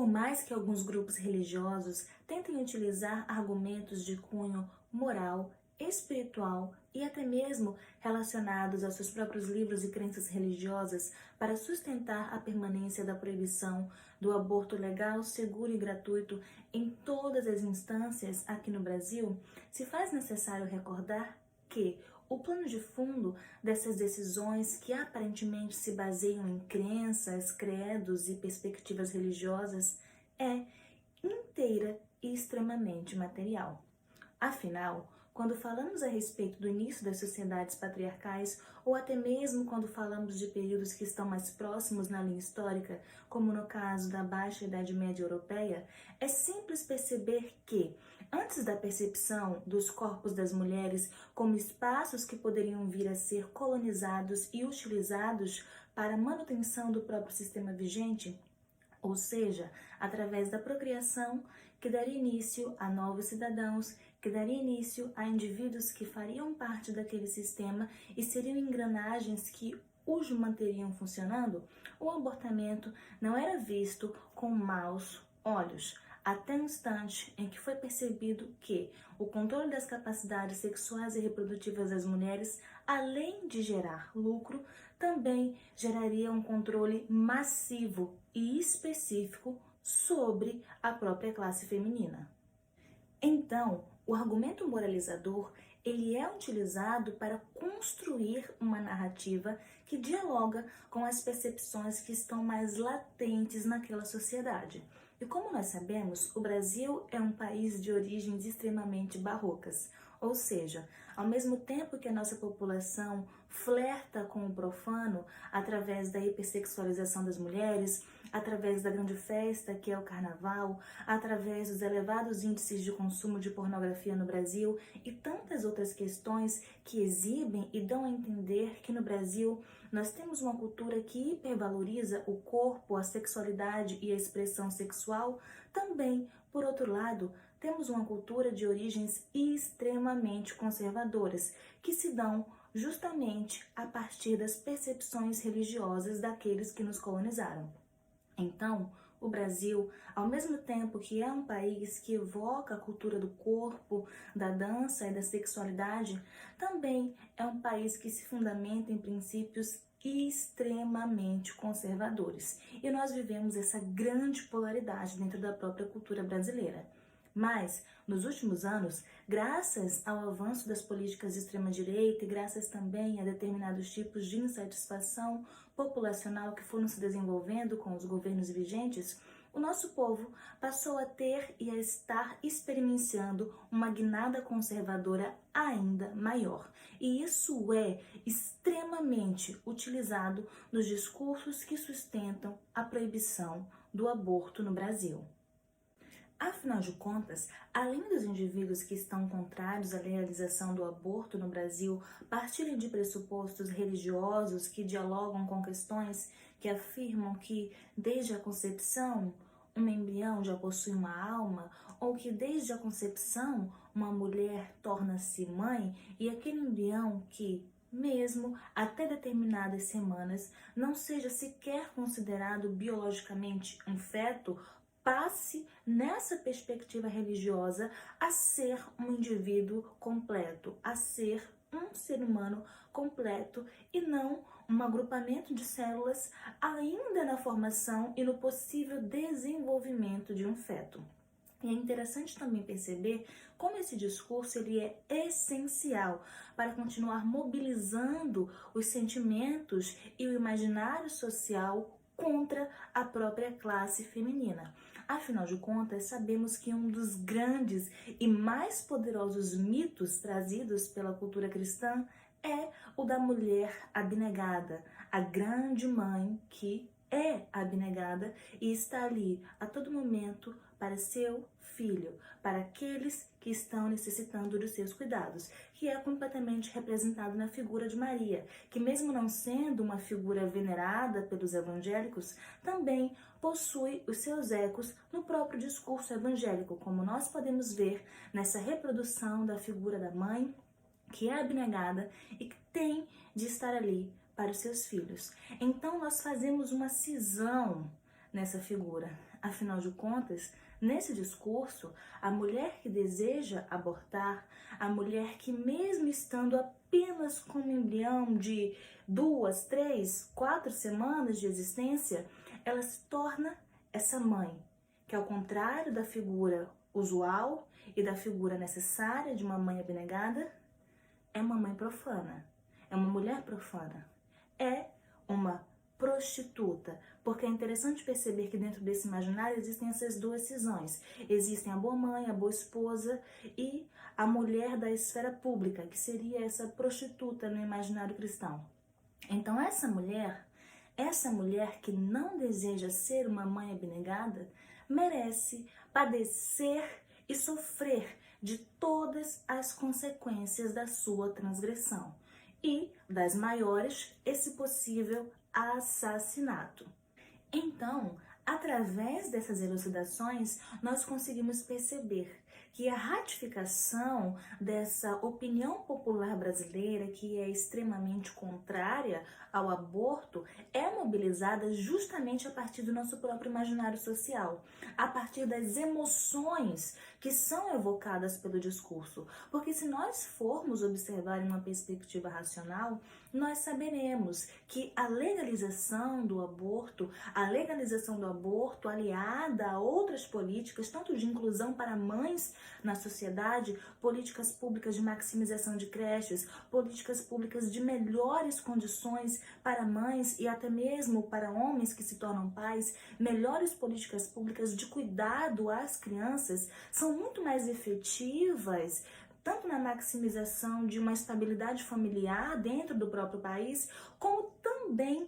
Por mais que alguns grupos religiosos tentem utilizar argumentos de cunho moral, espiritual e até mesmo relacionados aos seus próprios livros e crenças religiosas para sustentar a permanência da proibição do aborto legal, seguro e gratuito em todas as instâncias aqui no Brasil, se faz necessário recordar que o plano de fundo dessas decisões, que aparentemente se baseiam em crenças, credos e perspectivas religiosas, é inteira e extremamente material. Afinal, quando falamos a respeito do início das sociedades patriarcais, ou até mesmo quando falamos de períodos que estão mais próximos na linha histórica, como no caso da Baixa Idade Média Europeia, é simples perceber que, antes da percepção dos corpos das mulheres como espaços que poderiam vir a ser colonizados e utilizados para a manutenção do próprio sistema vigente, ou seja, através da procriação, que daria início a novos cidadãos, que daria início a indivíduos que fariam parte daquele sistema e seriam engrenagens que os manteriam funcionando, o abortamento não era visto com maus olhos, até o instante em que foi percebido que o controle das capacidades sexuais e reprodutivas das mulheres, além de gerar lucro, também geraria um controle massivo e específico sobre a própria classe feminina. Então, o argumento moralizador, ele é utilizado para construir uma narrativa que dialoga com as percepções que estão mais latentes naquela sociedade. E como nós sabemos, o Brasil é um país de origens extremamente barrocas, ou seja, ao mesmo tempo que a nossa população flerta com o profano através da hipersexualização das mulheres, através da grande festa que é o carnaval, através dos elevados índices de consumo de pornografia no Brasil e tantas outras questões que exibem e dão a entender que no Brasil nós temos uma cultura que hipervaloriza o corpo, a sexualidade e a expressão sexual, também, por outro lado, temos uma cultura de origens extremamente conservadoras, que se dão justamente a partir das percepções religiosas daqueles que nos colonizaram. Então, o Brasil, ao mesmo tempo que é um país que evoca a cultura do corpo, da dança e da sexualidade, também é um país que se fundamenta em princípios extremamente conservadores. E nós vivemos essa grande polaridade dentro da própria cultura brasileira. Mas, nos últimos anos, graças ao avanço das políticas de extrema-direita e graças também a determinados tipos de insatisfação populacional que foram se desenvolvendo com os governos vigentes, o nosso povo passou a ter e a estar experienciando uma guinada conservadora ainda maior. E isso é extremamente utilizado nos discursos que sustentam a proibição do aborto no Brasil. Afinal de contas, além dos indivíduos que estão contrários à legalização do aborto no Brasil partirem de pressupostos religiosos que dialogam com questões que afirmam que, desde a concepção, um embrião já possui uma alma, ou que desde a concepção uma mulher torna-se mãe e aquele embrião que, mesmo até determinadas semanas, não seja sequer considerado biologicamente um feto, passe, nessa perspectiva religiosa, a ser um indivíduo completo, a ser um ser humano completo e não um agrupamento de células ainda na formação e no possível desenvolvimento de um feto. E é interessante também perceber como esse discurso ele é essencial para continuar mobilizando os sentimentos e o imaginário social contra a própria classe feminina. Afinal de contas, sabemos que um dos grandes e mais poderosos mitos trazidos pela cultura cristã é o da mulher abnegada, a grande mãe que é abnegada e está ali a todo momento para seu filho, para aqueles que estão necessitando dos seus cuidados, que é completamente representado na figura de Maria, que mesmo não sendo uma figura venerada pelos evangélicos, também possui os seus ecos no próprio discurso evangélico, como nós podemos ver nessa reprodução da figura da mãe, que é abnegada e que tem de estar ali para os seus filhos. Então nós fazemos uma cisão nessa figura. Afinal de contas, nesse discurso, a mulher que deseja abortar, a mulher que mesmo estando apenas com um embrião de 2, 3, 4 semanas de existência, ela se torna essa mãe, que ao contrário da figura usual e da figura necessária de uma mãe abnegada, é uma mãe profana, é uma mulher profana, é uma prostituta, porque é interessante perceber que dentro desse imaginário existem essas duas cisões. Existem a boa mãe, a boa esposa e a mulher da esfera pública, que seria essa prostituta no imaginário cristão. Então essa mulher que não deseja ser uma mãe abnegada, merece padecer e sofrer de todas as consequências da sua transgressão e, das maiores, esse possível assassinato. Então, através dessas elucidações, nós conseguimos perceber que a ratificação dessa opinião popular brasileira, que é extremamente contrária ao aborto, é mobilizada justamente a partir do nosso próprio imaginário social, a partir das emoções que são evocadas pelo discurso. Porque se nós formos observar em uma perspectiva racional, nós saberemos que a legalização do aborto aliada a outras políticas, tanto de inclusão para mães na sociedade, políticas públicas de maximização de creches, políticas públicas de melhores condições para mães e até mesmo para homens que se tornam pais, melhores políticas públicas de cuidado às crianças, são muito mais efetivas tanto na maximização de uma estabilidade familiar dentro do próprio país, como também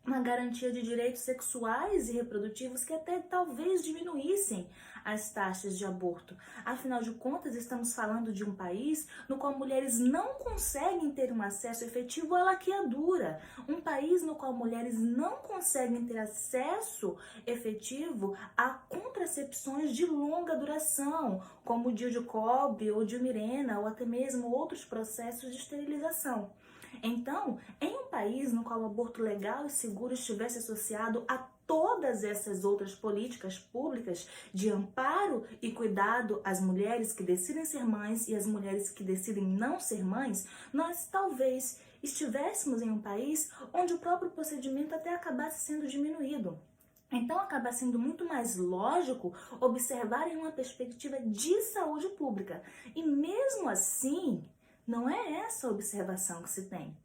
uma garantia de direitos sexuais e reprodutivos que até talvez diminuíssem as taxas de aborto. Afinal de contas, estamos falando de um país no qual mulheres não conseguem ter um acesso efetivo à laqueadura, um país no qual mulheres não conseguem ter acesso efetivo a contracepções de longa duração, como o DIU de cobre ou DIU Mirena, ou até mesmo outros processos de esterilização. Então, em um país no qual o aborto legal e seguro estivesse associado a todas essas outras políticas públicas de amparo e cuidado às mulheres que decidem ser mães e às mulheres que decidem não ser mães, nós talvez estivéssemos em um país onde o próprio procedimento até acabasse sendo diminuído. Então, acaba sendo muito mais lógico observar em uma perspectiva de saúde pública. E mesmo assim, não é essa a observação que se tem.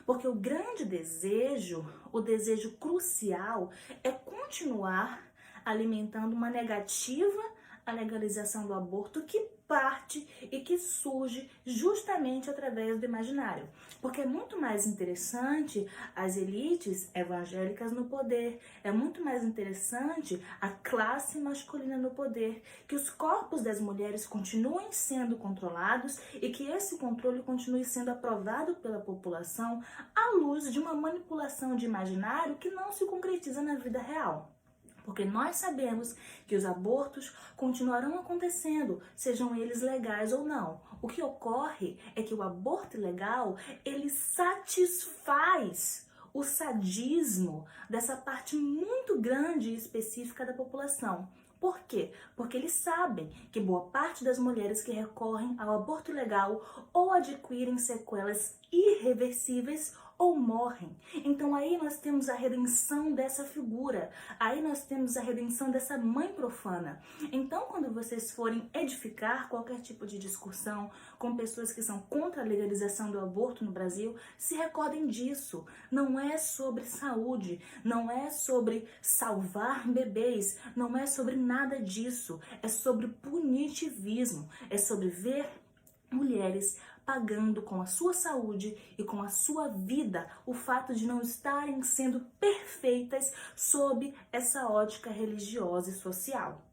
Porque o grande desejo, o desejo crucial, é continuar alimentando uma negativa à legalização do aborto que parte e que surge justamente através do imaginário. Porque é muito mais interessante as elites evangélicas no poder, é muito mais interessante a classe masculina no poder, que os corpos das mulheres continuem sendo controlados e que esse controle continue sendo aprovado pela população à luz de uma manipulação de imaginário que não se concretiza na vida real. Porque nós sabemos que os abortos continuarão acontecendo, sejam eles legais ou não. O que ocorre é que o aborto ilegal, ele satisfaz o sadismo dessa parte muito grande e específica da população. Por quê? Porque eles sabem que boa parte das mulheres que recorrem ao aborto ilegal ou adquirem sequelas irreversíveis ou morrem. Então aí nós temos a redenção dessa figura, aí nós temos a redenção dessa mãe profana. Então quando vocês forem edificar qualquer tipo de discussão com pessoas que são contra a legalização do aborto no Brasil, se recordem disso. Não é sobre saúde, não é sobre salvar bebês, não é sobre nada disso. É sobre punitivismo, é sobre ver mulheres pagando com a sua saúde e com a sua vida o fato de não estarem sendo perfeitas sob essa ótica religiosa e social.